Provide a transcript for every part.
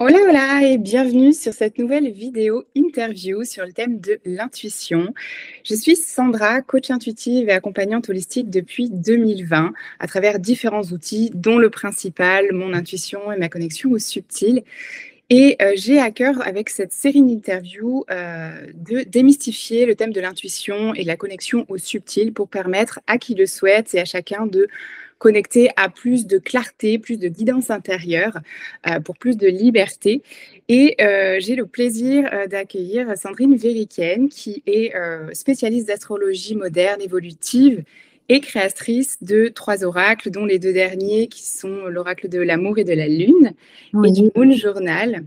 Hola, hola et bienvenue sur cette nouvelle vidéo interview sur le thème de l'intuition. Je suis Sandra, coach intuitive et accompagnante holistique depuis 2020 à travers différents outils, dont le principal, mon intuition et ma connexion au subtil. Et j'ai à cœur, avec cette série d'interviews, de démystifier le thème de l'intuition et de la connexion au subtil pour permettre à qui le souhaite et à chacun de connecter à plus de clarté, plus de guidance intérieure, pour plus de liberté. Et j'ai le plaisir d'accueillir Sandrine Veriken, qui est spécialiste d'astrologie moderne, évolutive, et créatrice de 3 oracles, dont les 2 derniers qui sont l'oracle de l'amour et de la lune et du Oui. Moon Journal.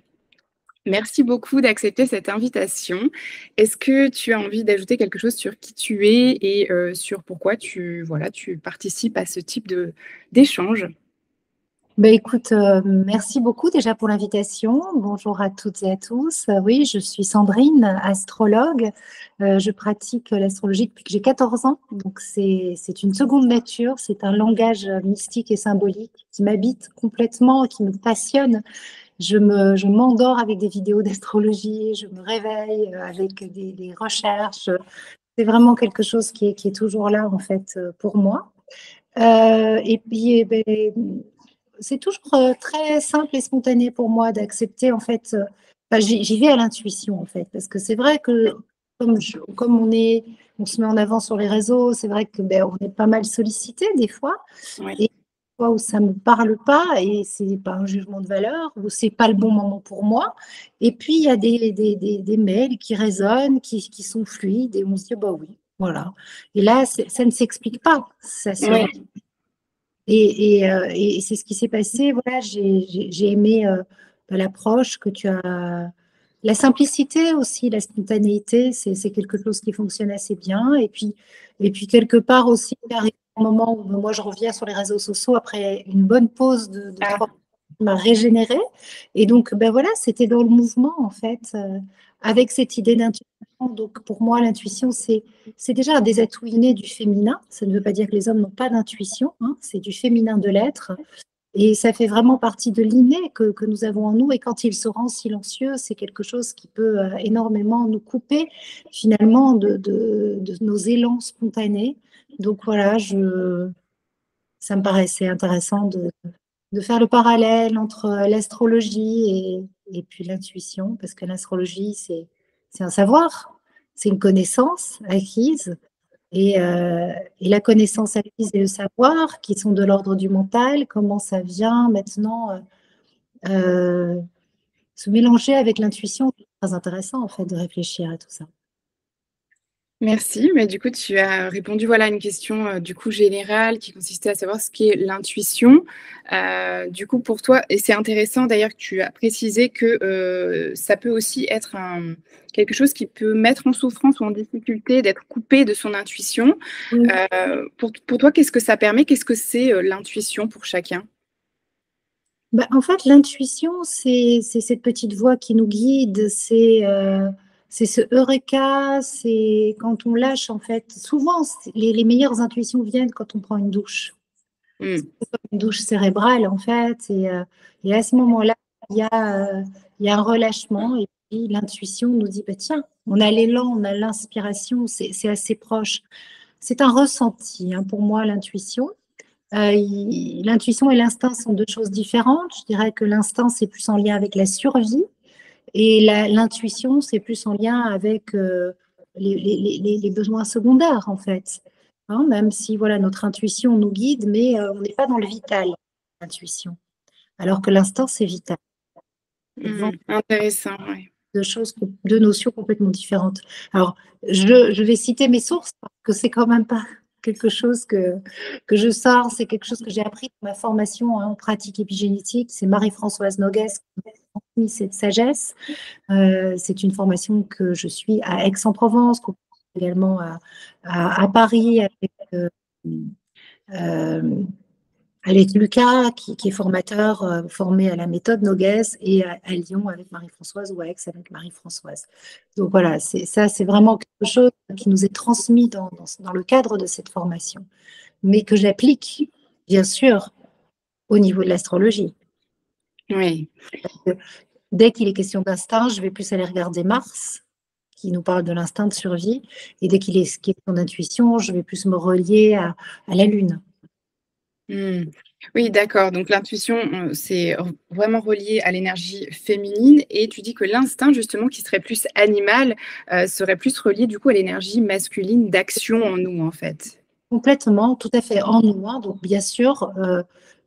Merci beaucoup d'accepter cette invitation. Est-ce que tu as envie d'ajouter quelque chose sur qui tu es et sur pourquoi tu participes à ce type d'échange? Écoute, merci beaucoup déjà pour l'invitation. Bonjour à toutes et à tous. Oui, je suis Sandrine, astrologue. Je pratique l'astrologie depuis que j'ai 14 ans. Donc c'est une seconde nature, c'est un langage mystique et symbolique qui m'habite complètement, qui me passionne. Je m'endors avec des vidéos d'astrologie, je me réveille avec des recherches. C'est vraiment quelque chose qui est toujours là en fait pour moi. Et puis, c'est toujours très simple et spontané pour moi d'accepter en fait. J'y vais à l'intuition en fait, parce que c'est vrai que comme on se met en avant sur les réseaux, c'est vrai que on est pas mal sollicité des fois, Oui. et des fois où ça me parle pas et c'est pas un jugement de valeur ou c'est pas le bon moment pour moi. Et puis il y a des mails qui résonnent, qui sont fluides et on se dit bah oui, voilà. Et là, ça ne s'explique pas, ça se Oui. et c'est ce qui s'est passé. Voilà, j'ai aimé l'approche que tu as, la simplicité aussi, la spontanéité, c'est quelque chose qui fonctionne assez bien. Et puis quelque part aussi, il arrive un moment où moi je reviens sur les réseaux sociaux après une bonne pause de Ah, 3 mois qui m'a régénérée. Et donc, voilà, c'était dans le mouvement en fait, avec cette idée d'intuition. Donc pour moi, l'intuition, c'est déjà un des atouts innés du féminin. Ça ne veut pas dire que les hommes n'ont pas d'intuition, hein. C'est du féminin de l'être. Et ça fait vraiment partie de l'inné que nous avons en nous. Et quand il se rend silencieux, c'est quelque chose qui peut énormément nous couper finalement de nos élans spontanés. Donc voilà, ça me paraissait intéressant de faire le parallèle entre l'astrologie et puis l'intuition, parce que l'astrologie, c'est un savoir, c'est une connaissance acquise. Et la connaissance acquise et le savoir, qui sont de l'ordre du mental, comment ça vient maintenant euh, se mélanger avec l'intuition. C'est très intéressant, en fait, de réfléchir à tout ça. merci. Mais du coup, tu as répondu voilà, à une question du coup générale qui consistait à savoir ce qu'est l'intuition. Du coup, pour toi, et c'est intéressant d'ailleurs que tu as précisé que ça peut aussi être quelque chose qui peut mettre en souffrance ou en difficulté d'être coupé de son intuition. Oui. Pour toi, qu'est-ce que ça permet? Qu'est-ce que c'est l'intuition pour chacun? En fait, l'intuition, c'est cette petite voix qui nous guide, c'est ce eureka, c'est quand on lâche, en fait. Souvent, les meilleures intuitions viennent quand on prend une douche. Mm. Une douche cérébrale, en fait. Et à ce moment-là, il y a, il y a un relâchement. Et puis, l'intuition nous dit, bah, tiens, on a l'élan, on a l'inspiration, c'est assez proche. C'est un ressenti, hein, pour moi, l'intuition. L'intuition et l'instinct sont deux choses différentes. Je dirais que l'instinct, c'est plus en lien avec la survie. Et l'intuition, c'est plus en lien avec les besoins secondaires, en fait. Hein, même si voilà, notre intuition nous guide, mais on n'est pas dans le vital, l'intuition. Alors que l'instinct, c'est vital. C'est Intéressant, oui. deux notions complètement différentes. Alors, je vais citer mes sources parce que c'est quand même pas quelque chose que je sors, c'est quelque chose que j'ai appris dans ma formation en pratique épigénétique. C'est Marie-Françoise Noguès qui m'a transmis cette sagesse. C'est une formation que je suis à Aix-en-Provence, également à Paris avec euh, avec Lucas, qui est formateur, formé à la méthode Noguès, et à Lyon avec Marie-Françoise ou à Aix avec Marie-Françoise. Donc voilà, c'est vraiment quelque chose qui nous est transmis dans le cadre de cette formation, mais que j'applique, bien sûr, au niveau de l'astrologie. Oui. Dès qu'il est question d'instinct, je vais plus aller regarder Mars, qui nous parle de l'instinct de survie. Et dès qu'il est question d'intuition, je vais plus me relier à la Lune. Mmh. Oui, d'accord. Donc l'intuition, c'est vraiment relié à l'énergie féminine et tu dis que l'instinct justement qui serait plus animal, serait plus relié du coup à l'énergie masculine d'action en nous, en fait? Complètement, tout à fait, en nous, hein. Donc, bien sûr,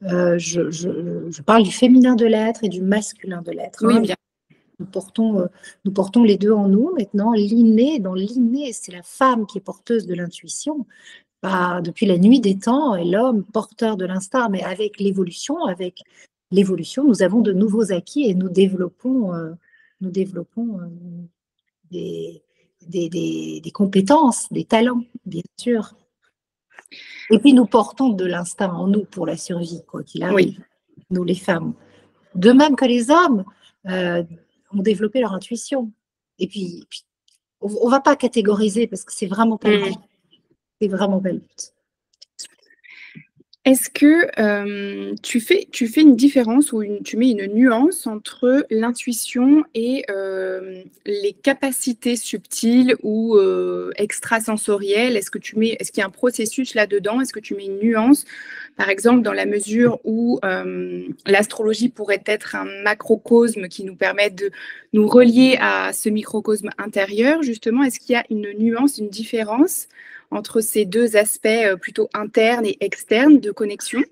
je parle du féminin de l'être et du masculin de l'être, Oui, hein. bien. Nous portons les deux en nous. Maintenant, dans l'inné, c'est la femme qui est porteuse de l'intuition. Bah, depuis la nuit des temps, et l'homme porteur de l'instinct. Mais avec l'évolution, nous avons de nouveaux acquis et nous développons des, des compétences, des talents, bien sûr. Et puis, nous portons de l'instinct en nous pour la survie, quoi qu'il Oui. arrive, nous les femmes. De même que les hommes ont développé leur intuition. Et puis on ne va pas catégoriser parce que c'est vraiment pas le Mmh. but. C'est vraiment pas le but. Est-ce que, tu fais une différence ou tu mets une nuance entre l'intuition et les capacités subtiles ou extrasensorielles? Est-ce qu'il y a un processus là-dedans? Est-ce que tu mets une nuance? Par exemple, dans la mesure où, l'astrologie pourrait être un macrocosme qui nous permet de nous relier à ce microcosme intérieur, justement, est-ce qu'il y a une nuance, une différence entre ces 2 aspects, plutôt internes et externes de connexion?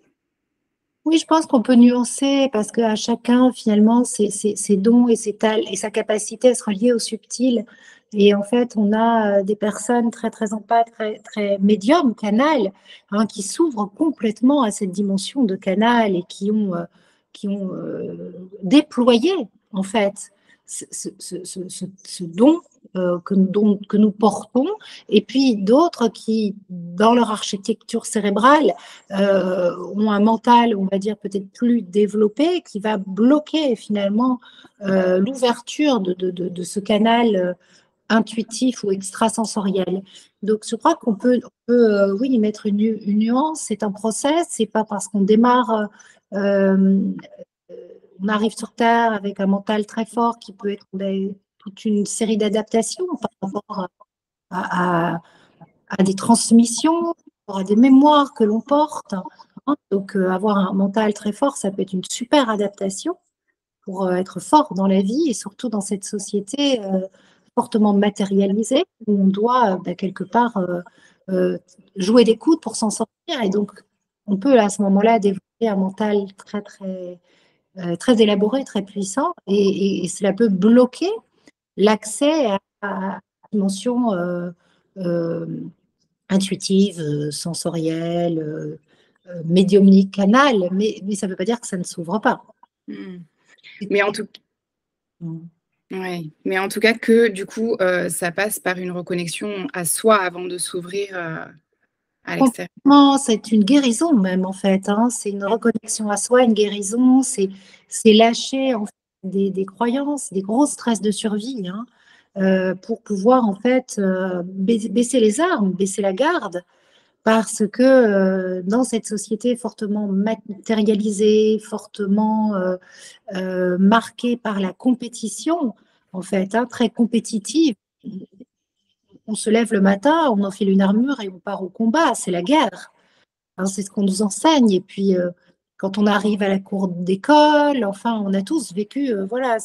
Oui, je pense qu'on peut nuancer parce qu'à chacun, finalement, ses dons et et sa capacité à se relier au subtil. Et en fait, on a des personnes très, très empathes, très, très médiums, canal, hein, qui s'ouvrent complètement à cette dimension de canal et qui ont déployé, en fait, ce don que nous portons. Et puis d'autres qui, dans leur architecture cérébrale, ont un mental, on va dire, peut-être plus développé, qui va bloquer finalement l'ouverture de ce canal intuitif ou extrasensoriel. Donc, je crois oui, y mettre une nuance. C'est un process. C'est pas parce qu'on démarre, euh, on arrive sur Terre avec un mental très fort qui peut être toute une série d'adaptations par rapport à, à des transmissions, à des mémoires que l'on porte, hein. Donc, avoir un mental très fort, ça peut être une super adaptation pour être fort dans la vie et surtout dans cette société fortement matérialisée où on doit quelque part euh, jouer des coudes pour s'en sortir. Et donc, on peut à ce moment-là développer un mental très, très, très élaboré, très puissant et cela peut bloquer l'accès à la dimension euh, intuitive, sensorielle, médiumnique, canal, mais ça ne veut pas dire que ça ne s'ouvre pas. Mmh. Mais en tout Mm. Ouais, mais en tout cas que du coup, ça passe par une reconnexion à soi avant de s'ouvrir, à l'extérieur. Complètement, c'est une guérison même en fait, hein. C'est une reconnexion à soi, une guérison, c'est lâcher en fait, des croyances, des gros stress de survie, hein, pour pouvoir en fait baisser les armes, baisser la garde, parce que dans cette société fortement matérialisée, fortement marquée par la compétition, en fait, hein, très compétitive, on se lève le matin, on enfile une armure et on part au combat, c'est la guerre. Hein, c'est ce qu'on nous enseigne. Et puis, quand on arrive à la cour d'école, enfin, on a tous vécu, voilà,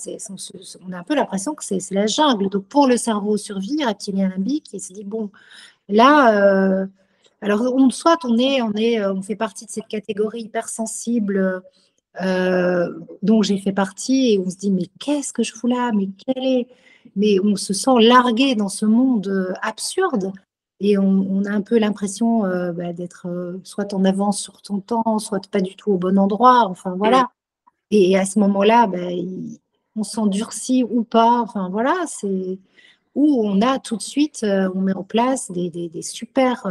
on a un peu l'impression que c'est la jungle. Donc, pour le cerveau survie, reptilien limbique, il se dit, bon, là, alors, soit on fait partie de cette catégorie hypersensible dont j'ai fait partie et on se dit, mais qu'est-ce que je fous là? Mais on se sent largué dans ce monde absurde et on a un peu l'impression d'être soit en avance sur ton temps, soit pas du tout au bon endroit. Enfin, Mmh. voilà. Et à ce moment-là, on s'endurcit ou pas. Enfin, voilà, c'est où on a tout de suite, on met en place des super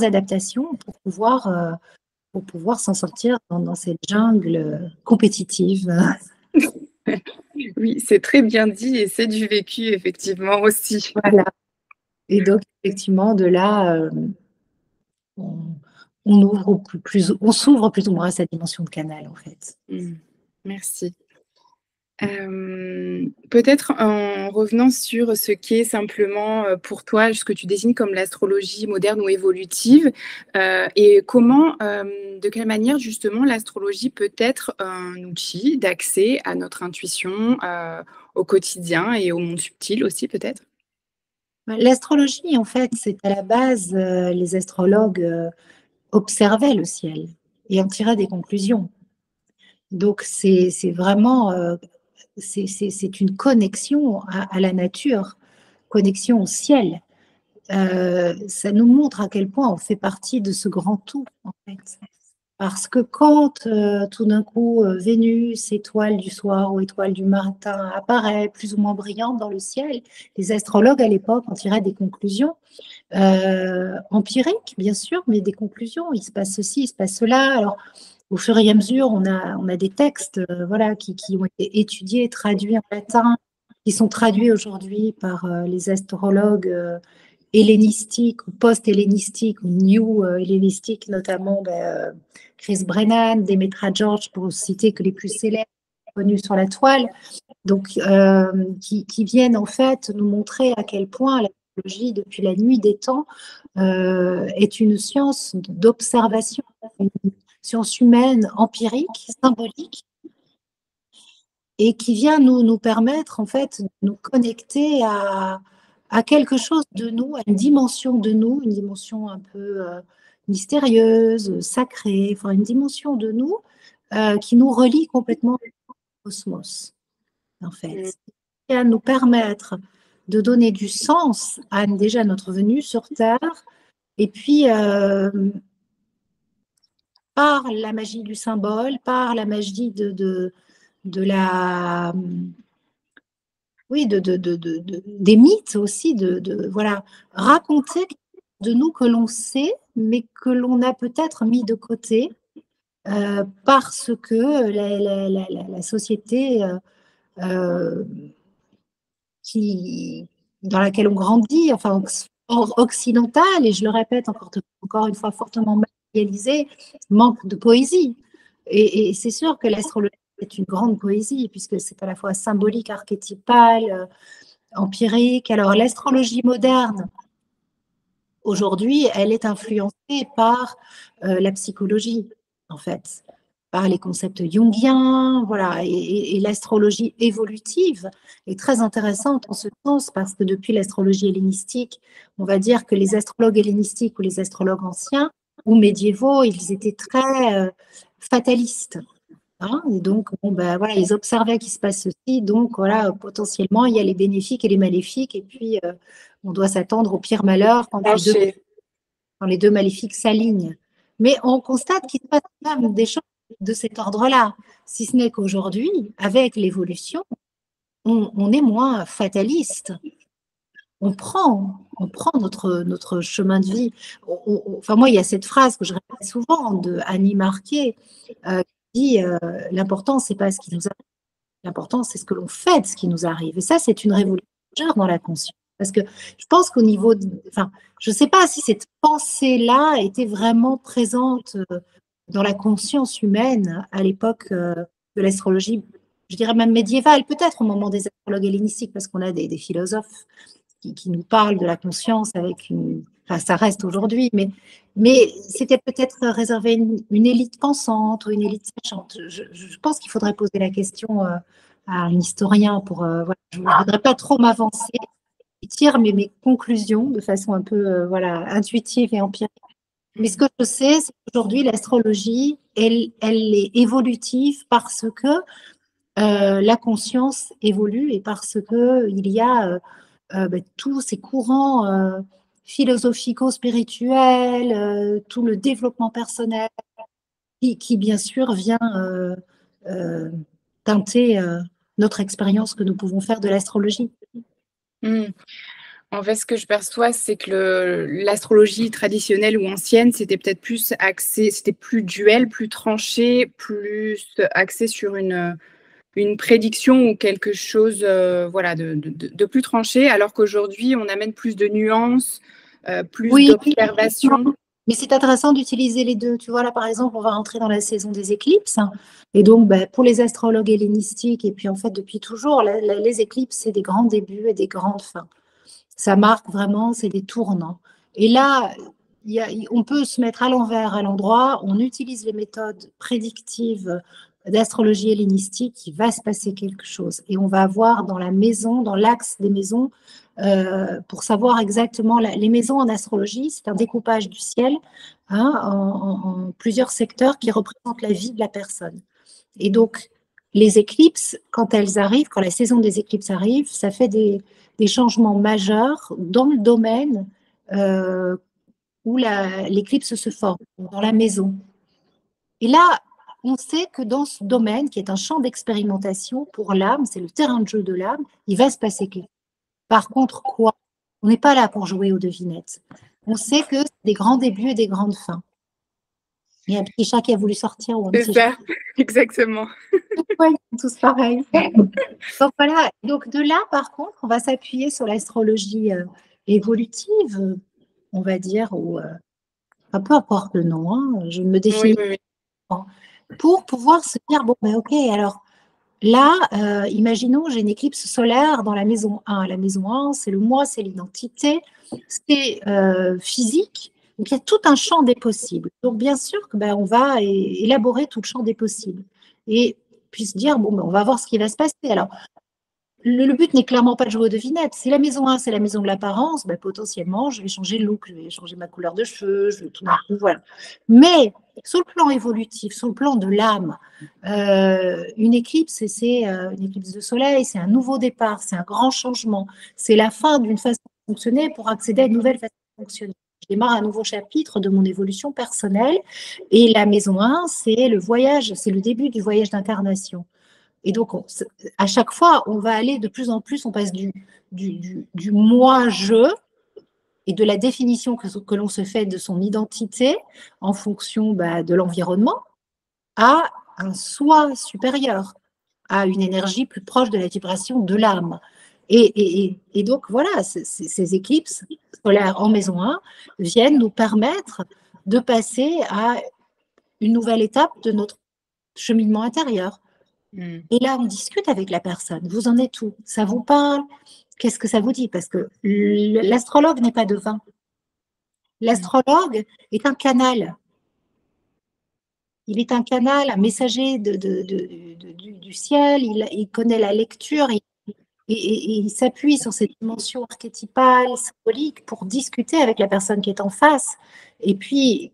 adaptations pour pouvoir s'en sortir dans cette jungle compétitive. Oui, c'est très bien dit et c'est du vécu effectivement aussi. Voilà. Et donc, effectivement, de là, on, on s'ouvre plus ou moins à cette dimension de canal, en fait. Mmh. Merci. Peut-être en revenant sur ce qu'est simplement pour toi, ce que tu désignes comme l'astrologie moderne ou évolutive, et comment, de quelle manière justement l'astrologie peut être un outil d'accès à notre intuition au quotidien et au monde subtil aussi peut-être? L'astrologie, en fait, c'est à la base, les astrologues observaient le ciel et en tiraient des conclusions. Donc, c'est vraiment, c'est une connexion à la nature, connexion au ciel. Ça nous montre à quel point on fait partie de ce grand tout, en fait. Parce que quand tout d'un coup Vénus, étoile du soir ou étoile du matin, apparaît plus ou moins brillante dans le ciel, les astrologues à l'époque en tiraient des conclusions empiriques, bien sûr, mais des conclusions. Il se passe ceci, il se passe cela. Alors, au fur et à mesure, on a des textes voilà, qui ont été étudiés, traduits en latin, qui sont traduits aujourd'hui par les astrologues hellénistiques ou post-hellénistiques ou new hellénistiques, notamment Chris Brennan, Demetra George, pour citer que les plus célèbres connus sur la toile, donc qui viennent en fait nous montrer à quel point l'astrologie, depuis la nuit des temps, est une science d'observation, une science humaine empirique, symbolique, et qui vient nous permettre en fait de nous connecter à quelque chose de nous, à une dimension de nous, une dimension un peu mystérieuse, sacrée, enfin une dimension de nous qui nous relie complètement au cosmos, en Mmh. fait. Et à nous permettre de donner du sens à déjà notre venue sur Terre, et puis par la magie du symbole, par la magie de la oui, des mythes aussi, voilà, raconter de nous que l'on sait, mais que l'on a peut-être mis de côté parce que la société euh, dans laquelle on grandit, enfin occidentale, et je le répète encore une fois, fortement matérialisée, manque de poésie. Et c'est sûr que l'astrologie est une grande poésie, puisque c'est à la fois symbolique, archétypale, empirique. Alors, l'astrologie moderne, aujourd'hui, elle est influencée par la psychologie, en fait, par les concepts jungiens, voilà, et l'astrologie évolutive est très intéressante en ce sens parce que depuis l'astrologie hellénistique, on va dire que les astrologues hellénistiques ou les astrologues anciens ou médiévaux, ils étaient très fatalistes. Hein, et donc, bon, ben, voilà, ils observaient qu'il se passe ceci, donc voilà, potentiellement, il y a les bénéfiques et les maléfiques, et puis on doit s'attendre au pire malheur Tranché. quand les deux maléfiques s'alignent. Mais on constate qu'il se passe quand même des choses de cet ordre-là, si ce n'est qu'aujourd'hui, avec l'évolution, on est moins fataliste. On prend notre chemin de vie. Enfin, moi, il y a cette phrase que je répète souvent de Annie Marquet qui dit l'important, c'est pas ce qui nous arrive, l'important, c'est ce que l'on fait de ce qui nous arrive. Et ça, c'est une révolution majeure dans la conscience. Parce que je pense qu'au niveau, enfin, je ne sais pas si cette pensée-là était vraiment présente dans la conscience humaine à l'époque de l'astrologie, je dirais même médiévale, peut-être au moment des astrologues hellénistiques, parce qu'on a des philosophes qui nous parlent de la conscience avec une. Enfin, ça reste aujourd'hui, mais c'était peut-être réservé une élite pensante ou une élite sachante. Je pense qu'il faudrait poser la question à un historien pour. Voilà. Je ne voudrais pas trop m'avancer et tirer mes conclusions de façon un peu voilà, intuitive et empirique. Mais ce que je sais, c'est qu'aujourd'hui, l'astrologie, elle est évolutive parce que la conscience évolue et parce qu'il y a tous ces courants philosophico-spirituels, tout le développement personnel qui bien sûr vient euh, teinter notre expérience que nous pouvons faire de l'astrologie. Mmh. En fait, ce que je perçois, c'est que l'astrologie traditionnelle ou ancienne, c'était peut-être plus axé, c'était plus duel, plus tranché, plus axé sur une prédiction ou quelque chose voilà, de plus tranché, alors qu'aujourd'hui, on amène plus de nuances, plus Oui, d'observations. Mais c'est intéressant d'utiliser les deux. Tu vois, là, par exemple, on va rentrer dans la saison des éclipses. Et donc, ben, pour les astrologues hellénistiques, et puis en fait, depuis toujours, les éclipses, c'est des grands débuts et des grandes fins. Ça marque vraiment, c'est des tournants. Et là, on peut se mettre à l'envers, à l'endroit. On utilise les méthodes prédictives d'astrologie hellénistique, il va se passer quelque chose. Et on va avoir dans la maison, dans l'axe des maisons, pour savoir exactement, les maisons en astrologie, c'est un découpage du ciel hein, en plusieurs secteurs qui représentent la vie de la personne. Et donc, les éclipses, quand elles arrivent, quand la saison des éclipses arrive, ça fait des changements majeurs dans le domaine où l'éclipse se forme, dans la maison. Et là, on sait que dans ce domaine, qui est un champ d'expérimentation pour l'âme, c'est le terrain de jeu de l'âme, il va se passer quelque chose. Par contre, quoi? On n'est pas là pour jouer aux devinettes. On sait que c'est des grands débuts et des grandes fins. Il y a un petit chat qui a voulu sortir ou un C'est petit chat. ça, exactement. Ouais, ils sont tous pareils. Donc voilà, donc de là, par contre, on va s'appuyer sur l'astrologie évolutive, on va dire, ou peu importe le nom, hein, je me Oui, définis oui, oui. pas, pour pouvoir se dire, bon, ben, ok, alors là, imaginons, j'ai une éclipse solaire dans la maison 1. La maison 1, c'est le moi, c'est l'identité, c'est physique. Donc, il y a tout un champ des possibles. Donc, bien sûr que ben, on va élaborer tout le champ des possibles. Et puis se dire, bon, ben, on va voir ce qui va se passer. Alors, le but n'est clairement pas de jouer aux devinettes. Si la maison 1, c'est la maison de l'apparence, ben, potentiellement, je vais changer le look, je vais changer ma couleur de cheveux, je vais tout d'un coup, voilà. Mais sur le plan évolutif, sur le plan de l'âme, une éclipse, c'est une éclipse de soleil, c'est un nouveau départ, c'est un grand changement, c'est la fin d'une façon de fonctionner pour accéder à une nouvelle façon de fonctionner. Je démarre un nouveau chapitre de mon évolution personnelle et la maison 1, c'est le voyage, c'est le début du voyage d'incarnation. Et donc, à chaque fois, on va aller de plus en plus, on passe du moi-je et de la définition que l'on se fait de son identité en fonction de l'environnement à un soi supérieur, à une énergie plus proche de la vibration de l'âme. Et donc, voilà, ces éclipses solaires en maison 1 viennent nous permettre de passer à une nouvelle étape de notre cheminement intérieur. Et là, on discute avec la personne. Vous en êtes où? Ça vous parle? Qu'est-ce que ça vous dit? Parce que l'astrologue n'est pas devin. L'astrologue est un canal. Il est un canal, un messager du ciel. Il connaît la lecture et il s'appuie sur cette dimension archétypale, symbolique, pour discuter avec la personne qui est en face. Et puis,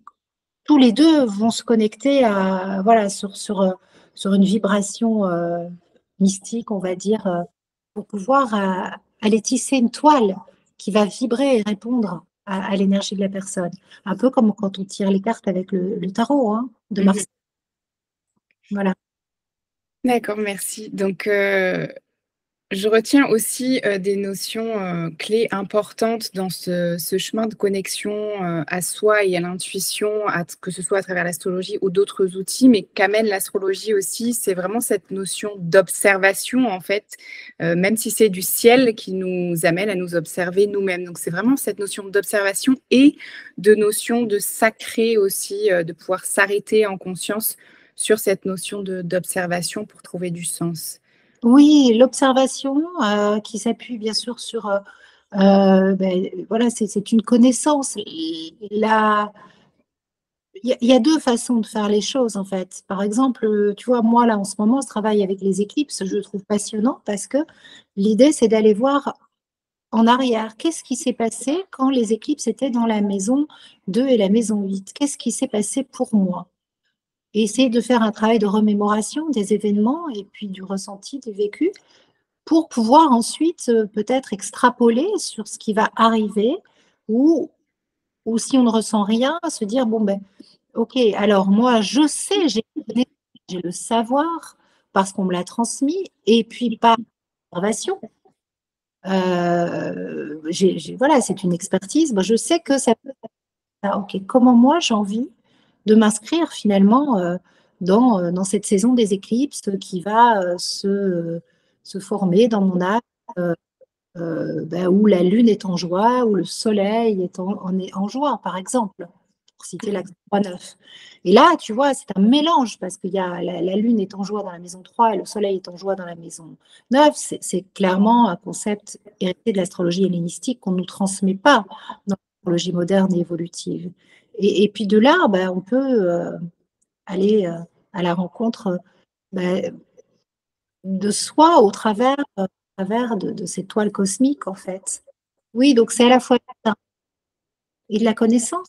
tous les deux vont se connecter voilà, sur une vibration mystique, on va dire, pour pouvoir aller tisser une toile qui va vibrer et répondre à l'énergie de la personne. Un peu comme quand on tire les cartes avec le tarot hein, de Marseille. Voilà. D'accord, merci. Donc, je retiens aussi des notions clés importantes dans ce chemin de connexion à soi et à l'intuition, que ce soit à travers l'astrologie ou d'autres outils, mais qu'amène l'astrologie aussi, c'est vraiment cette notion d'observation, en fait, même si c'est du ciel qui nous amène à nous observer nous-mêmes. Donc, c'est vraiment cette notion d'observation et de notion de sacré aussi, de pouvoir s'arrêter en conscience sur cette notion d'observation pour trouver du sens. Oui, l'observation qui s'appuie bien sûr sur, voilà, c'est une connaissance. Il y a deux façons de faire les choses en fait. Par exemple, tu vois, moi là en ce moment, je travaille avec les éclipses, je le trouve passionnant parce que l'idée c'est d'aller voir en arrière. Qu'est-ce qui s'est passé quand les éclipses étaient dans la maison 2 et la maison 8? Qu'est-ce qui s'est passé pour moi? Et essayer de faire un travail de remémoration des événements et puis du ressenti, du vécu, pour pouvoir ensuite peut-être extrapoler sur ce qui va arriver ou si on ne ressent rien, se dire, bon, ben, ok, alors moi, je sais, j'ai le savoir parce qu'on me l'a transmis et puis par observation. Voilà, c'est une expertise. Moi, je sais que ça peut. Ok, comment moi j'ai envie de m'inscrire finalement dans cette saison des éclipses qui va se former dans mon âme, où la lune est en joie, où le soleil est en joie, par exemple. pour citer l'axe 3-9. Et là, tu vois, c'est un mélange parce qu'il y a la Lune est en joie dans la maison 3 et le Soleil est en joie dans la maison 9. C'est clairement un concept hérité de l'astrologie hellénistique qu'on ne nous transmet pas dans l'astrologie moderne et évolutive. Et puis de là, ben, on peut aller à la rencontre ben, de soi au travers de cette toile cosmique, en fait. Oui, donc c'est à la fois et de la connaissance,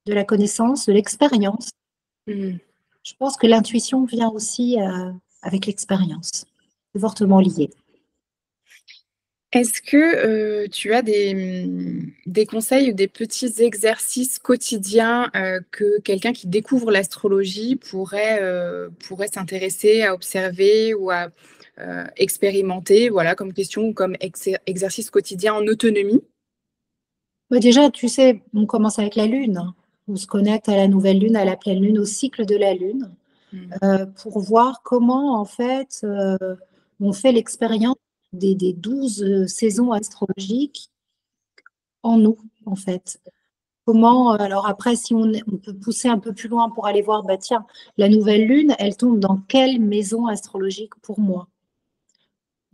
de l'expérience. Mhm. Je pense que l'intuition vient aussi avec l'expérience. C'est fortement lié. Est-ce que tu as des conseils ou des petits exercices quotidiens que quelqu'un qui découvre l'astrologie pourrait s'intéresser à observer ou à expérimenter, voilà, comme question ou comme exercice quotidien en autonomie? Bah, déjà, tu sais, on commence avec la Lune. On se connecte à la nouvelle Lune, à la pleine Lune, au cycle de la Lune, Mm. pour voir comment, en fait, on fait l'expérience des 12 saisons astrologiques en nous, en fait. Comment, alors après, si on peut pousser un peu plus loin pour aller voir, bah tiens, la nouvelle lune, elle tombe dans quelle maison astrologique pour moi?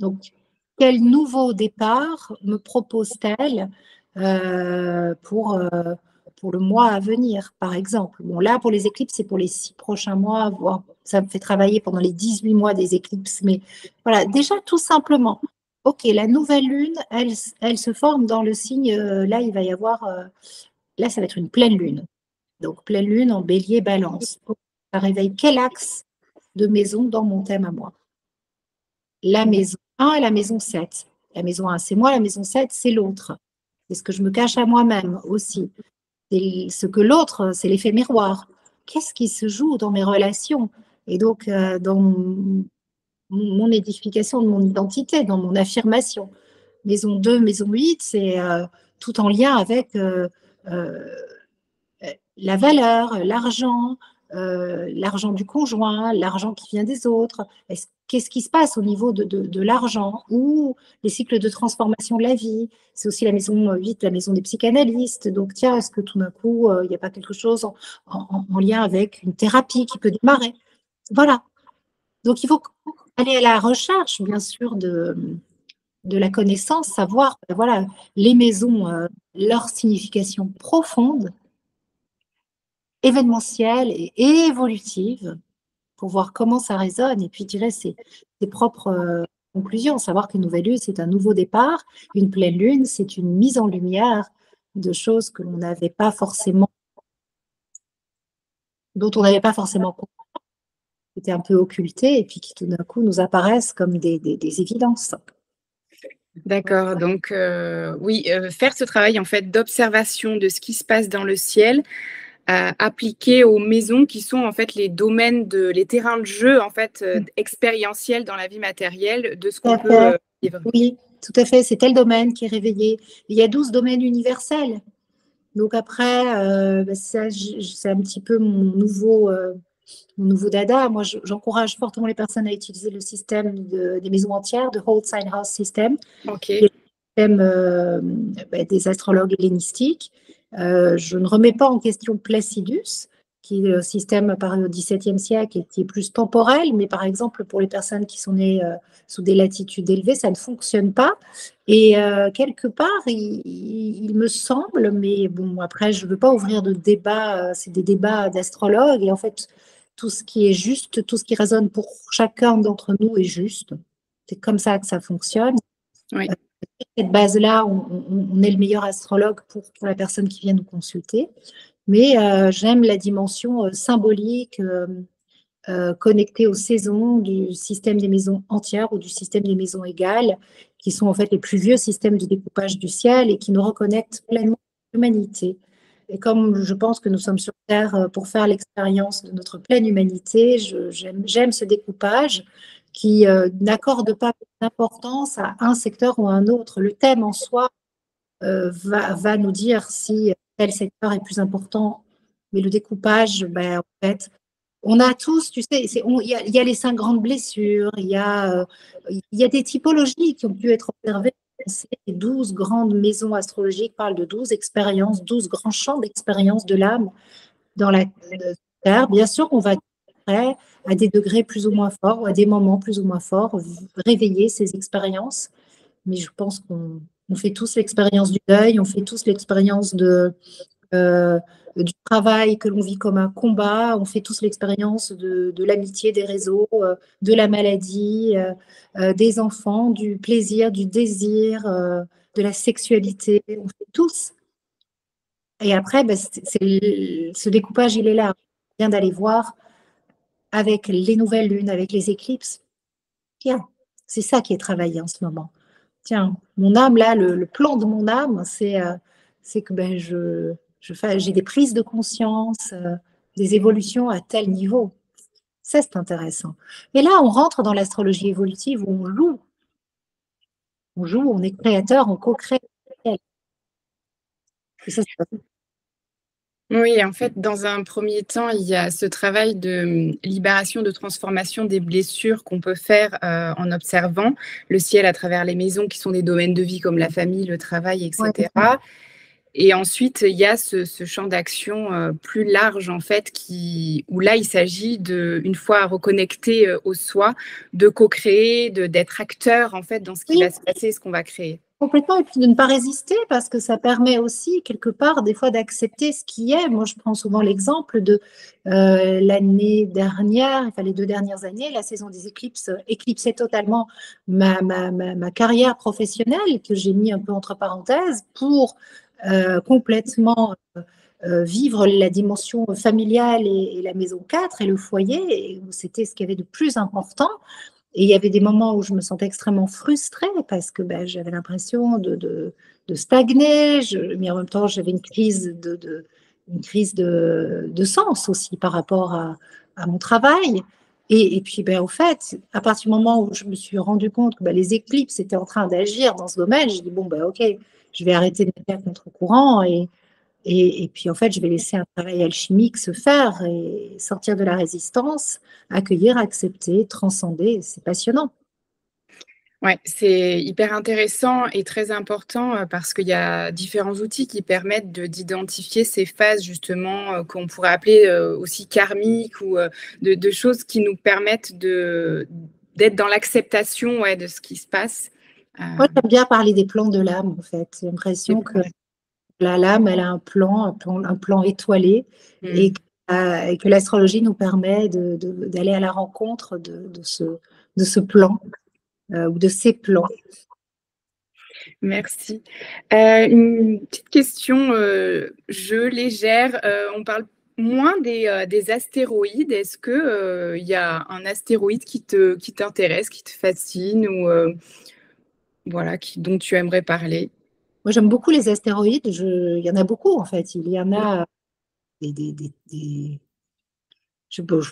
Donc, quel nouveau départ me propose-t-elle pour le mois à venir, par exemple? Bon, là, pour les éclipses, c'est pour les 6 prochains mois, voire ça me fait travailler pendant les 18 mois des éclipses. Mais voilà, déjà, tout simplement, OK, la nouvelle lune, elle se forme dans le signe, là, il va y avoir, là, ça va être une pleine lune. Donc, pleine lune en bélier, balance. Ça réveille quel axe de maison dans mon thème à moi? La maison 1 et la maison 7. La maison 1, c'est moi, la maison 7, c'est l'autre. C'est ce que je me cache à moi-même aussi. C'est ce que l'autre, c'est l'effet miroir. Qu'est-ce qui se joue dans mes relations? Et donc, dans mon édification de mon identité, dans mon affirmation. Maison 2, maison 8, c'est tout en lien avec euh, la valeur, l'argent du conjoint, l'argent qui vient des autres. Qu'est-ce qui se passe au niveau de l'argent ou les cycles de transformation de la vie? C'est aussi la maison 8, la maison des psychanalystes. Donc, tiens, est-ce que tout d'un coup, il n'y a pas quelque chose en lien avec une thérapie qui peut démarrer? Voilà. Donc, il faut aller à la recherche, bien sûr, de la connaissance, savoir, ben voilà, les maisons, leur signification profonde, événementielle et évolutive pour voir comment ça résonne et puis tirer ses propres conclusions. Savoir qu'une nouvelle lune, c'est un nouveau départ. Une pleine lune, c'est une mise en lumière de choses que l'on n'avait pas forcément, dont on n'avait pas forcément compris, qui étaient un peu occultées et puis qui tout d'un coup nous apparaissent comme des évidences. D'accord, donc oui, faire ce travail en fait d'observation de ce qui se passe dans le ciel, appliqué aux maisons qui sont en fait les domaines les terrains de jeu en fait expérientiels dans la vie matérielle de ce Tout qu'on à peut fait. vivre. Oui, tout à fait. C'est tel domaine qui est réveillé. Il y a 12 domaines universels. Donc après, ça, c'est un petit peu mon nouveau dada. Moi, j'encourage fortement les personnes à utiliser le système des maisons entières, de Whole Sign House System, qui Ok. est le système des astrologues hellénistiques. Je ne remets pas en question Placidus, qui est le système apparu au XVIIe siècle et qui est plus temporel, mais par exemple, pour les personnes qui sont nées sous des latitudes élevées, ça ne fonctionne pas. Et quelque part, il me semble, mais bon, après, je ne veux pas ouvrir de débat, c'est des débats d'astrologues, et en fait, tout ce qui est juste, tout ce qui résonne pour chacun d'entre nous est juste. C'est comme ça que ça fonctionne. Oui. Cette base-là, on est le meilleur astrologue pour la personne qui vient nous consulter. Mais j'aime la dimension symbolique, connectée aux saisons du système des maisons entières ou du système des maisons égales, qui sont en fait les plus vieux systèmes de découpage du ciel et qui nous reconnectent pleinement à l'humanité. Et comme je pense que nous sommes sur Terre pour faire l'expérience de notre pleine humanité, j'aime ce découpage qui n'accorde pas d'importance à un secteur ou à un autre. Le thème en soi va nous dire si tel secteur est plus important, mais le découpage, ben, en fait, on a tous, tu sais, il y a les 5 grandes blessures, il y a des typologies qui ont pu être observées les 12 grandes maisons astrologiques parlent de 12 expériences, 12 grands champs d'expérience de l'âme dans la Terre. Bien sûr qu'on va après, à des degrés plus ou moins forts, ou à des moments plus ou moins forts, réveiller ces expériences. Mais je pense qu'on fait tous l'expérience du deuil, on fait tous l'expérience euh, du travail que l'on vit comme un combat, on fait tous l'expérience de l'amitié, des réseaux, de la maladie, des enfants, du plaisir, du désir, de la sexualité, on fait tous. Et après, ben, ce découpage, il est là. On vient d'aller voir avec les nouvelles lunes, avec les éclipses. Tiens, c'est ça qui est travaillé en ce moment. Tiens, mon âme, là, le plan de mon âme, c'est que ben, j'ai des prises de conscience, des évolutions à tel niveau. Ça, c'est intéressant. Et là, on rentre dans l'astrologie évolutive où on joue. On joue, on est créateur, on co-crée. Et ça, Oui, en fait, dans un premier temps, il y a ce travail de libération, de transformation des blessures qu'on peut faire en observant le ciel à travers les maisons qui sont des domaines de vie comme la famille, le travail, ouais. etc. Et ensuite, il y a ce champ d'action plus large, en fait, où là, il s'agit une fois reconnecté au soi, de co-créer, d'être acteur, en fait, dans ce qui Oui, va se passer, ce qu'on va créer. complètement, et puis de ne pas résister parce que ça permet aussi, quelque part, des fois d'accepter ce qui est. Moi, je prends souvent l'exemple de l'année dernière, enfin les 2 dernières années, la saison des éclipses éclipsait totalement ma carrière professionnelle que j'ai mis un peu entre parenthèses pour complètement vivre la dimension familiale et la maison 4 et le foyer, et où c'était ce qu'il y avait de plus important. Et il y avait des moments où je me sentais extrêmement frustrée parce que ben, j'avais l'impression de stagner, mais en même temps, j'avais une crise de sens aussi par rapport à mon travail. Et puis, ben, au fait, à partir du moment où je me suis rendu compte que ben, les éclipses étaient en train d'agir dans ce domaine, j'ai dit, bon, ben, OK, je vais arrêter de me faire contre-courant et puis, en fait, je vais laisser un travail alchimique se faire et sortir de la résistance, accueillir, accepter, transcender. C'est passionnant. Ouais, c'est hyper intéressant et très important parce qu'il y a différents outils qui permettent d'identifier ces phases justement qu'on pourrait appeler aussi karmiques ou de choses qui nous permettent d'être dans l'acceptation ouais, de ce qui se passe. Moi, j'aime bien parler des plans de l'âme, en fait. J'ai l'impression que l'âme, elle a un plan étoilé et Mm. et que l'astrologie nous permet d'aller à la rencontre de ce plan ou de ces plans. Merci. Une petite question, jeu légère. On parle moins des astéroïdes. Est-ce que il y a un astéroïde qui t'intéresse, qui te fascine ou voilà, dont tu aimerais parler? Moi, j'aime beaucoup les astéroïdes. Il y en a beaucoup, en fait. Il y en a des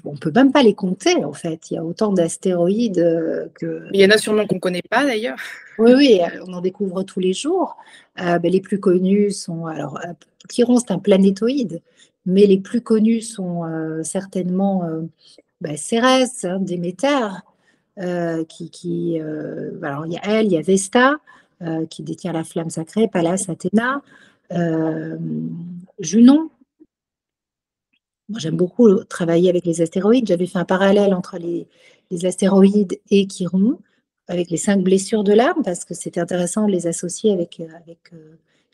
on ne peut même pas les compter, en fait. Il y a autant d'astéroïdes que... Il y en a sûrement qu'on ne connaît pas d'ailleurs. Oui, oui, on en découvre tous les jours. Les plus connus sont... Alors, Chiron, c'est un planétoïde, mais les plus connus sont certainement Cérès, hein, Déméter, alors, il y a elle, il y a Vesta, qui détient la flamme sacrée, Pallas, Athéna, euh, Junon. Moi, j'aime beaucoup travailler avec les astéroïdes. J'avais fait un parallèle entre les astéroïdes et Chiron, avec les 5 blessures de l'âme, parce que c'était intéressant de les associer avec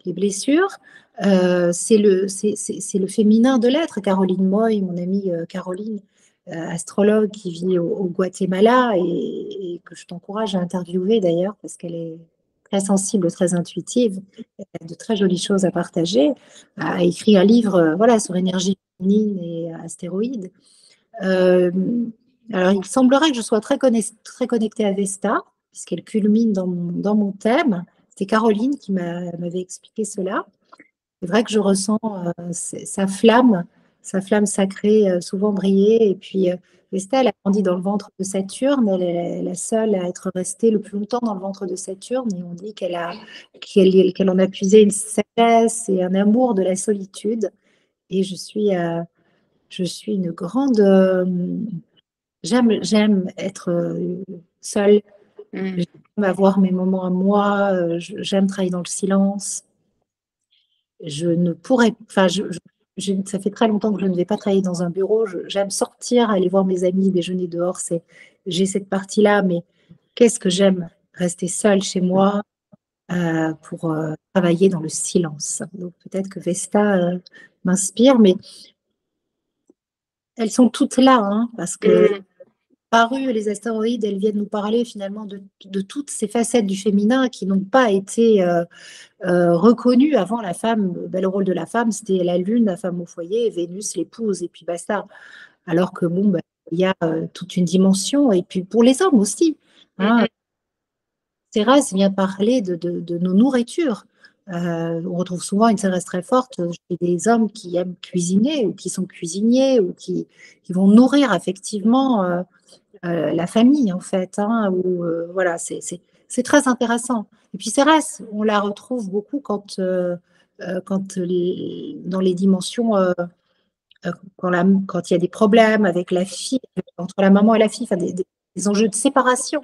les blessures. C'est le féminin de l'être. Caroline Moy, mon amie Caroline, astrologue qui vit au Guatemala et que je t'encourage à interviewer d'ailleurs, parce qu'elle est très sensible, très intuitive, elle a de très jolies choses à partager, a écrit un livre voilà, sur énergie féminine et astéroïdes. Euh, alors, il semblerait que je sois très connectée à Vesta, puisqu'elle culmine dans mon thème. C'était Caroline qui m'avait expliqué cela. C'est vrai que je ressens sa flamme sacrée souvent briller. Et puis, Vesta, elle a grandi dans le ventre de Saturne. Elle est la seule à être restée le plus longtemps dans le ventre de Saturne. Et on dit qu'elle en a puisé une sagesse et un amour de la solitude. Et je suis une grande... j'aime être seule. Mmh. J'aime avoir mes moments à moi, j'aime travailler dans le silence. Je ne pourrais enfin, ça fait très longtemps que je ne vais pas travailler dans un bureau. J'aime sortir, aller voir mes amis, déjeuner dehors, j'ai cette partie-là, mais qu'est-ce que j'aime rester seule chez moi, pour, travailler dans le silence. Donc peut-être que Vesta, m'inspire, mais elles sont toutes là, hein, parce que Mmh. paru les astéroïdes, elles viennent nous parler finalement de toutes ces facettes du féminin qui n'ont pas été, reconnues avant la femme. Le rôle de la femme, c'était la lune, la femme au foyer, et Vénus, l'épouse, et puis basta. Alors que bon, bah, il y a, toute une dimension, et puis pour les hommes aussi, Mmh hein. mh. Thérèse vient parler de nos nourritures. On retrouve souvent une Thérèse très forte chez des hommes qui aiment cuisiner ou qui sont cuisiniers ou qui vont nourrir affectivement, la famille, en fait, hein, ou voilà, c'est très intéressant. Et puis Cérès, on la retrouve beaucoup dans les dimensions, quand il y a des problèmes avec la fille, entre la maman et la fille, enfin des enjeux de séparation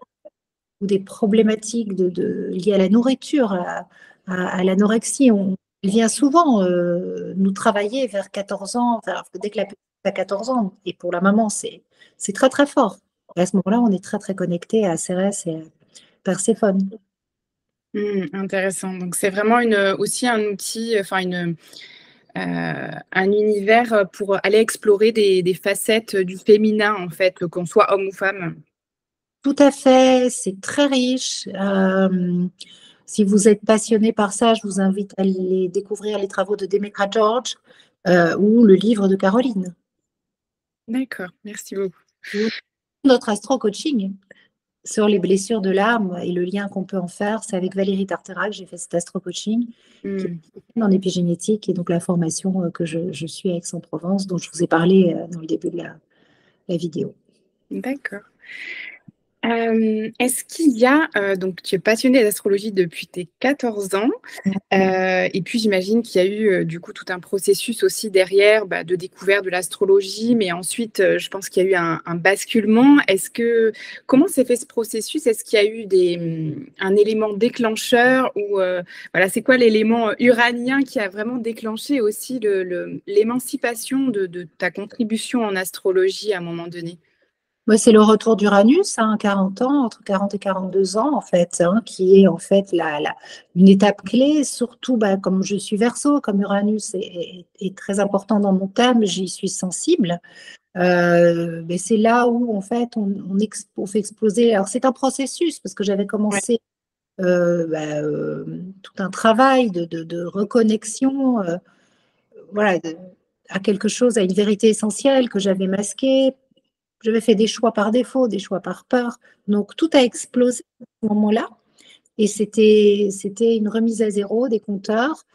ou des problématiques liées à la nourriture, à l'anorexie. Elle vient souvent nous travailler vers 14 ans, dès que la petite a 14 ans. Et pour la maman, c'est très très fort. Et à ce moment-là, on est très très connecté à Cérès et à Perséphone. Mmh, intéressant. Donc c'est vraiment aussi un outil, enfin un univers, pour aller explorer des facettes du féminin, en fait, qu'on soit homme ou femme. Tout à fait, c'est très riche. Si vous êtes passionné par ça, je vous invite à aller découvrir les travaux de Demetra George, ou le livre de Caroline, D'accord, merci beaucoup. ou notre astro-coaching sur les blessures de l'âme et le lien qu'on peut en faire. C'est avec Valérie Tartera que j'ai fait cet astro-coaching qui Mmh, est en épigénétique, et donc la formation que je suis à Aix-en-Provence, dont je vous ai parlé dans le début de la vidéo. d'accord. Est-ce qu'il y a, donc tu es passionnée d'astrologie depuis tes 14 ans, et puis j'imagine qu'il y a eu, du coup tout un processus aussi derrière, bah, de découverte de l'astrologie, mais ensuite, je pense qu'il y a eu un basculement. Comment s'est fait ce processus? Est-ce qu'il y a eu un élément déclencheur ou, voilà, c'est quoi l'élément, uranien qui a vraiment déclenché aussi l'émancipation de ta contribution en astrologie à un moment donné? Moi, c'est le retour d'Uranus, hein, 40 ans, entre 40 et 42 ans, en fait, hein, qui est en fait une étape clé, surtout bah, comme je suis Verseau, comme Uranus est très important dans mon thème, j'y suis sensible. Mais c'est là où, en fait, on fait exploser. Alors, c'est un processus, parce que j'avais Ouais. commencé tout un travail de reconnexion, voilà, à quelque chose, à une vérité essentielle que j'avais masquée. J'avais fait des choix par défaut, des choix par peur. Donc, tout a explosé à ce moment-là. Et c'était une remise à zéro des compteurs,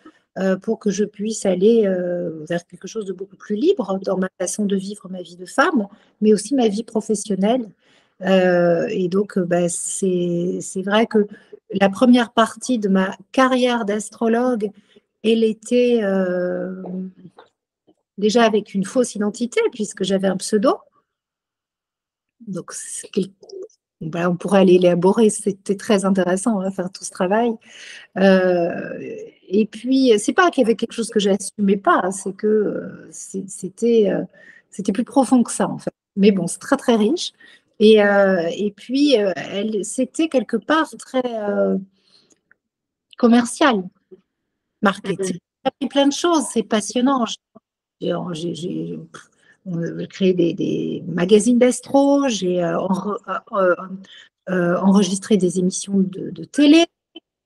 pour que je puisse aller vers quelque chose de beaucoup plus libre dans ma façon de vivre ma vie de femme, mais aussi ma vie professionnelle. Et donc, bah, c'est vrai que la première partie de ma carrière d'astrologue, elle était déjà avec une fausse identité, puisque j'avais un pseudo. Donc, on pourrait aller élaborer, c'était très intéressant, hein, faire tout ce travail. Euh, et puis, c'est pas qu'il y avait quelque chose que j'assumais pas, hein, c'est que c'était plus profond que ça, en fait. Mais bon, c'est très, très riche. Et puis, c'était quelque part très commercial, marketing. Mmh. J'ai appris plein de choses, c'est passionnant. J'ai créé des magazines d'astro, j'ai enregistré des émissions de télé,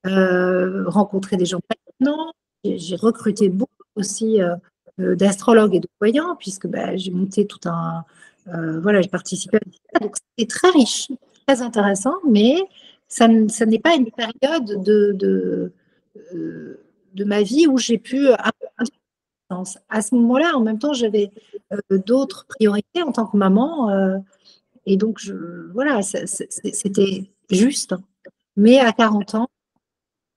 rencontré des gens passionnants. J'ai recruté beaucoup aussi d'astrologues et de voyants, puisque bah, j'ai monté tout un. Voilà, j'ai participé à ça. Donc, c'était très riche, très intéressant, mais ça n'est pas une période de ma vie où j'ai pu à ce moment-là, en même temps, j'avais d'autres priorités en tant que maman. Et donc, voilà, c'était juste. Mais à 40 ans,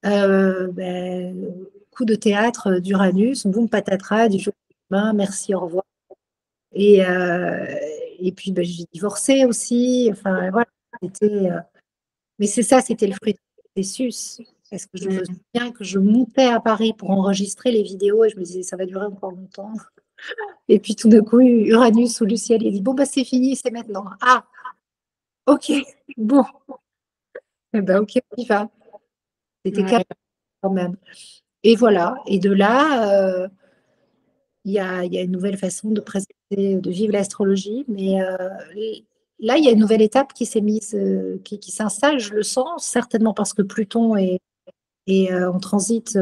coup de théâtre d'Uranus, boum patatras, du jour au lendemain, merci, au revoir. Et, euh, et puis, j'ai divorcé aussi. Enfin, voilà, c'était. Mais c'est ça, c'était le fruit du processus. Parce que je me Mm. souviens que je montais à Paris pour enregistrer les vidéos et je me disais, ça va durer encore longtemps. Et puis tout d'un coup, Uranus ou le ciel, il dit, bon, bah, c'est fini, c'est maintenant. Ah, ok, bon, eh ben, ok, on y va. C'était calme Ouais. quand même. Et voilà. Et de là, il y a une nouvelle façon de présenter, de vivre l'astrologie. Mais là, il y a une nouvelle étape qui s'est mise, qui s'installe, je le sens, certainement parce que Pluton est en transit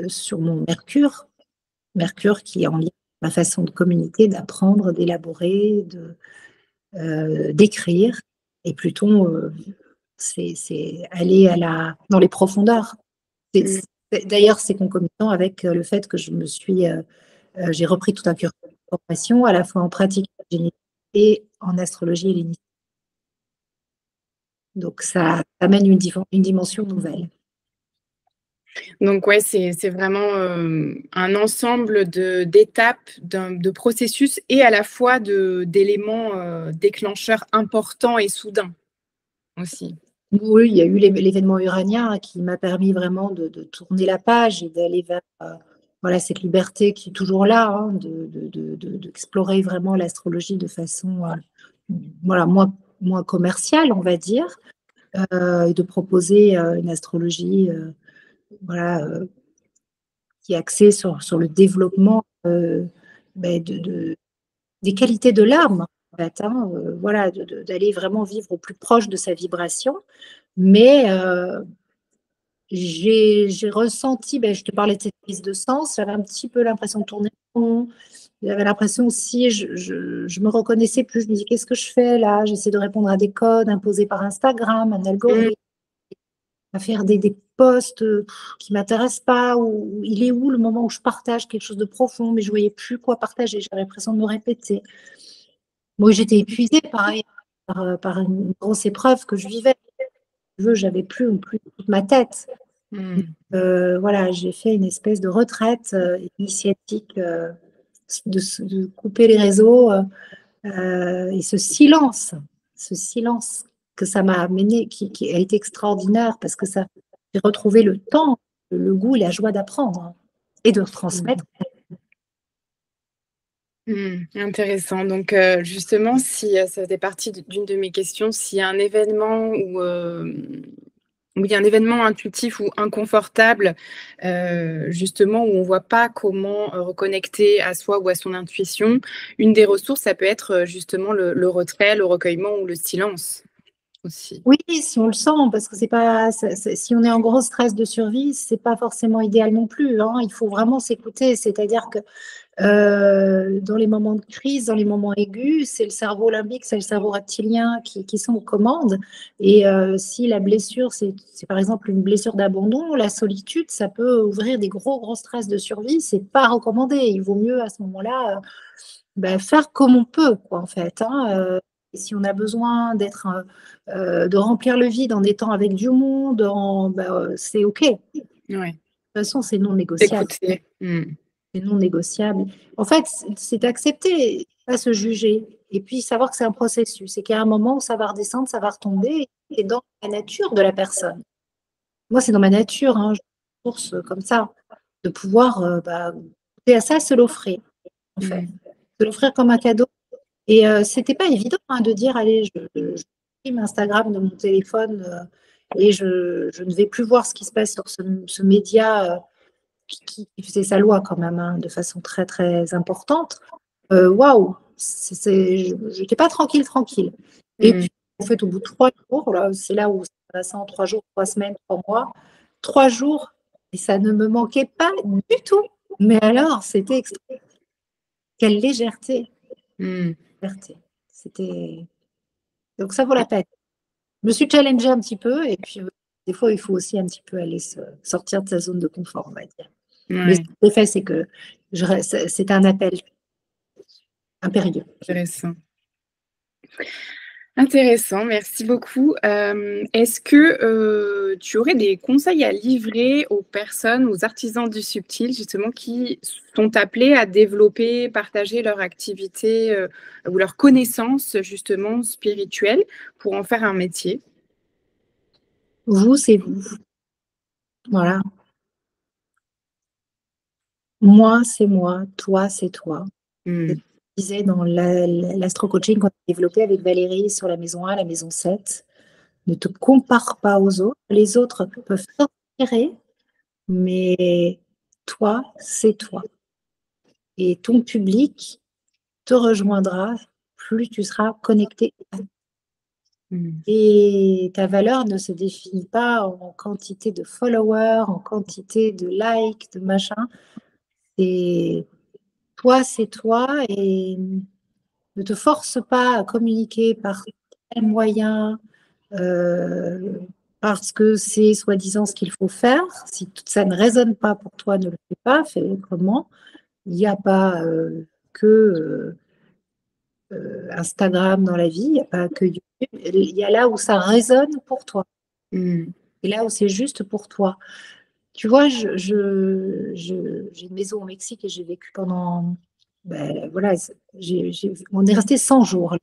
sur mon Mercure. Mercure qui est en lien avec ma façon de communiquer, d'apprendre, d'élaborer, d'écrire. Et Pluton, c'est aller dans les profondeurs. Mm. D'ailleurs, c'est concomitant avec le fait que j'ai repris tout un cursus de formation, à la fois en pratique génétique et en astrologie hellénistique. Donc, ça amène une dimension nouvelle. Donc ouais, c'est vraiment un ensemble d'étapes, de processus et à la fois d'éléments déclencheurs importants et soudains aussi. Oui, il y a eu l'événement iranien qui m'a permis vraiment de tourner la page et d'aller vers voilà, cette liberté qui est toujours là, hein, d'explorer vraiment l'astrologie de façon voilà, moins commerciale, on va dire, et de proposer une astrologie voilà, qui est axée sur le développement des qualités de l'âme, en fait, hein, voilà, d'aller vraiment vivre au plus proche de sa vibration. Mais j'ai ressenti, je te parlais de cette prise de sens, j'avais un petit peu l'impression de tourner en rond. J'avais l'impression aussi, je me reconnaissais plus. Je me dis, qu'est-ce que je fais là? J'essaie de répondre à des codes imposés par Instagram, un Mm. algorithme, à faire des posts qui ne m'intéressent pas, ou il est où le moment où je partage quelque chose de profond, mais je ne voyais plus quoi partager, j'avais l'impression de me répéter. Moi, j'étais épuisée, pareil, par une grosse épreuve que je vivais. J'avais plus toute ma tête. Mm. Voilà, j'ai fait une espèce de retraite initiatique, de couper les réseaux et ce silence que ça m'a amené, qui a été extraordinaire parce que ça, j'ai retrouvé le temps, le goût et la joie d'apprendre et de transmettre. Intéressant. Donc, justement, si ça faisait partie d'une de mes questions, s'il y a un événement où il y a un événement intuitif ou inconfortable, justement, où on ne voit pas comment reconnecter à soi ou à son intuition, une des ressources, ça peut être justement le retrait, le recueillement ou le silence aussi. Oui, si on le sent, parce que c'est pas, si on est en gros stress de survie, c'est pas forcément idéal non plus, hein. Il faut vraiment s'écouter, c'est-à-dire que dans les moments de crise, dans les moments aigus, c'est le cerveau limbique, c'est le cerveau reptilien qui sont aux commandes. Et si la blessure, c'est par exemple une blessure d'abandon, la solitude, ça peut ouvrir des gros stress de survie. C'est pas recommandé. Il vaut mieux à ce moment-là faire comme on peut, quoi, en fait, hein. Et si on a besoin de remplir le vide en étant avec du monde, c'est OK. De toute Ouais. façon, c'est non négociable. Écoutez. C'est non négociable. En fait, c'est accepter, pas se juger. Et puis savoir que c'est un processus et qu'il y a un moment où ça va redescendre, ça va retomber. Et dans la nature de la personne. Moi, c'est dans ma nature, hein, je source comme ça, de pouvoir goûter à ça, se l'offrir, en fait. Se l'offrir comme un cadeau. Et c'était pas évident de dire, allez, je supprime Instagram de mon téléphone et je ne vais plus voir ce qui se passe sur ce média qui faisait sa loi quand même, hein, de façon très très importante. Waouh, je n'étais pas tranquille. Et Mm. puis, en fait, au bout de 3 jours, là, c'est là où ça passe en 3 jours, 3 semaines, 3 mois, 3 jours, et ça ne me manquait pas du tout. Mais alors, c'était extrême. Quelle légèreté, Mm. légèreté. C'était donc ça vaut la peine. Je me suis challengée un petit peu, et puis des fois, il faut aussi un petit peu aller sortir de sa zone de confort, on va dire. Mais ce Ouais, que j'ai fait, c'est que c'est un appel impérieux. intéressant. Intéressant, merci beaucoup. Est-ce que, tu aurais des conseils à livrer aux personnes, aux artisans du subtil justement qui sont appelés à développer, partager leur activité, ou leurs connaissances justement spirituelles pour en faire un métier? Vous, c'est vous. Voilà. Moi, c'est moi. Toi, c'est toi. Je Mmh. disais dans l'astro-coaching qu'on a développé avec Valérie sur la maison 1, la maison 7, ne te compare pas aux autres. Les autres peuvent t'inspirer, mais toi, c'est toi. Et ton public te rejoindra plus tu seras connecté. Mmh. Et ta valeur ne se définit pas en quantité de followers, en quantité de likes, de machin. C'est toi et ne te force pas à communiquer par tel moyen, euh, parce que c'est soi-disant ce qu'il faut faire. Si ça ne résonne pas pour toi, ne le fais pas. Fais comment. Il n'y a pas que Instagram dans la vie, il n'y a pas que YouTube. Il y a là où ça résonne pour toi Mmh. et là où c'est juste pour toi. Tu vois, j'ai une maison au Mexique et j'ai vécu pendant. Ben, voilà, on est resté 100 jours.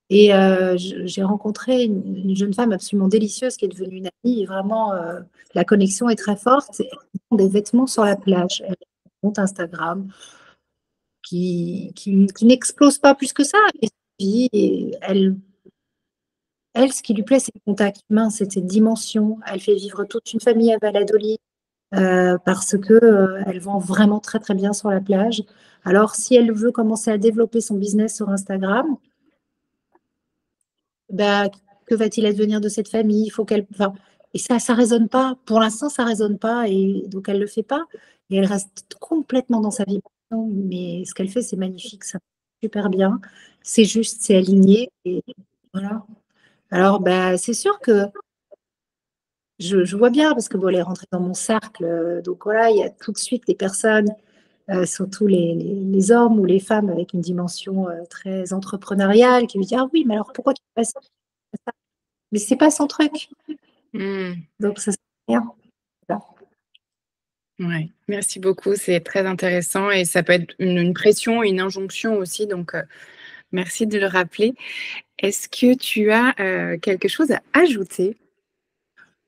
Et j'ai rencontré une jeune femme absolument délicieuse qui est devenue une amie. Et vraiment, la connexion est très forte. Elle vend des vêtements sur la plage. Elle a un compte Instagram qui n'explose pas plus que ça. Et elle, ce qui lui plaît, c'est le contact humain, c'est cette dimension. Elle fait vivre toute une famille à Valladolid parce que elle vend vraiment très très bien sur la plage. Alors, si elle veut commencer à développer son business sur Instagram, bah, que va-t-il advenir de cette famille? Il faut qu'elle, enfin, et ça résonne pas. Pour l'instant, ça résonne pas, et donc elle le fait pas. Et elle reste complètement dans sa vibration. Mais ce qu'elle fait, c'est magnifique, ça marche super bien. C'est juste, c'est aligné, et voilà. Alors, bah, c'est sûr que je vois bien parce que bon, elle est rentrée dans mon cercle. Donc voilà, il y a tout de suite des personnes, surtout les hommes ou les femmes avec une dimension très entrepreneuriale, qui lui disent: ah oui, mais alors pourquoi tu fais pas ça? Mais c'est pas son truc. Mmh. Donc ça sert à rien. Voilà. Ouais, merci beaucoup, c'est très intéressant et ça peut être une pression, une injonction aussi donc merci de le rappeler. Est-ce que tu as, quelque chose à ajouter?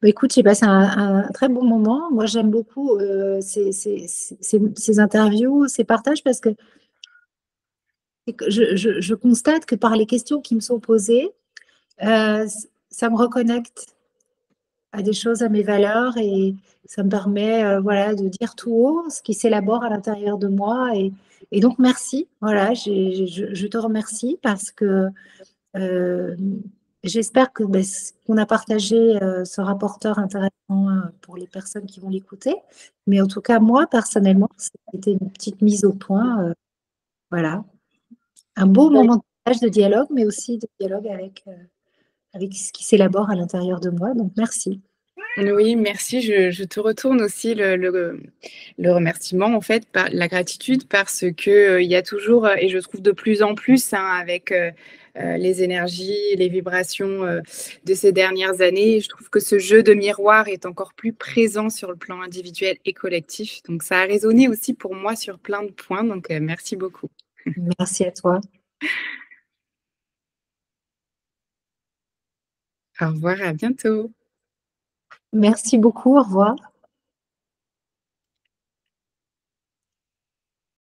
Bah, écoute, j'ai passé un très bon moment. Moi, j'aime beaucoup ces interviews, ces partages, parce que je constate que par les questions qui me sont posées, ça me reconnecte à des choses, à mes valeurs, et ça me permet voilà, de dire tout haut ce qui s'élabore à l'intérieur de moi. Et donc, merci. Voilà, je te remercie parce que euh, j'espère que ce qu'on a partagé sera porteur intéressant pour les personnes qui vont l'écouter. Mais en tout cas, moi, personnellement, c'était une petite mise au point. Voilà. Un beau moment de partage, de dialogue, mais aussi de dialogue avec ce qui s'élabore à l'intérieur de moi. Donc, merci. Oui, merci. Je te retourne aussi le remerciement, en fait, par la gratitude parce que, il y a toujours, et je trouve de plus en plus, hein, avec, les énergies, les vibrations, de ces dernières années, je trouve que ce jeu de miroir est encore plus présent sur le plan individuel et collectif. Donc ça a résonné aussi pour moi sur plein de points, donc merci beaucoup. Merci à toi. Au revoir, à bientôt. Merci beaucoup. Au revoir.